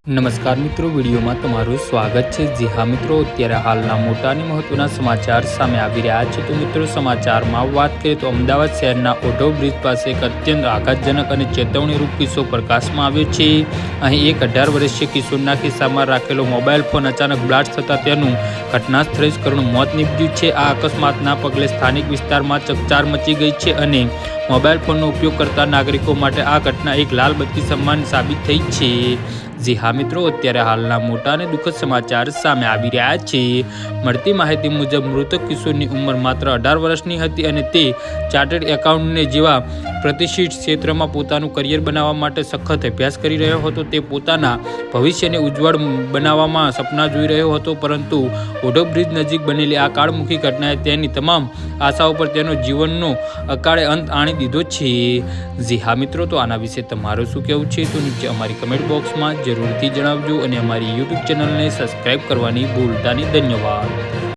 નમસ્કાર મિત્રો, વિડીયોમાં તમારું સ્વાગત છે। જી હા મિત્રો, અત્યારે હાલના મોટા અને મહત્વના સમાચાર સામે આવી રહ્યા છે। તો મિત્રો, સમાચારમાં વાત કરીએ તો અમદાવાદ શહેરના ઓઢવ બ્રિજ પાસે એક અત્યંત આઘાતજનક અને ચેતવણીરૂપ કિસ્સો પ્રકાશમાં આવ્યો છે। અહીં એક 18 વર્ષીય કિશોરના ખિસ્સામાં રાખેલો મોબાઈલ ફોન અચાનક બ્લાસ્ટ થતાં તેનું ઘટના સ્થળે જ કરુણ મોત નીપજ્યું છે। આ અકસ્માતના પગલે સ્થાનિક વિસ્તારમાં ચકચાર મચી ગઈ છે અને મોબાઈલ ફોનનો ઉપયોગ કરતા નાગરિકો માટે આ ઘટના એક લાલ બત્તી સમાન સાબિત થઈ છે। જી હા મિત્રો, અત્યારે હાલના મોટા અને દુઃખદ સમાચાર સામે આવી રહ્યા છે। મળતી માહિતી મુજબ મૃતક કિશોરની ઉંમર માત્ર 18 વર્ષની હતી અને તે ચાર્ટર્ડ એકાઉન્ટન્ટ જેવા પ્રતિષ્ઠિત ક્ષેત્રમાં પોતાનું કરિયર બનાવવા માટે સખત અભ્યાસ કરી રહ્યો હતો। તે પોતાના ભવિષ્યને ઉજ્જવળ બનાવવામાં સપના જોઈ રહ્યો હતો, પરંતુ ઓઢવ બ્રિજ નજીક બનેલી આ કાળમુખી ઘટનાએ તેની તમામ આશાઓ પર તેનો જીવનનો અકાળે અંત આણી દીધો છે। જી હા મિત્રો, તો આના વિશે તમારું શું કહેવું છે તો નીચે અમારી કમેન્ટ બોક્સમાં જરૂરથી જણાવજો અને અમારી યુટ્યુબ ચેનલને સબસ્ક્રાઈબ કરવાની ભૂલતા નહીં। ધન્યવાદ।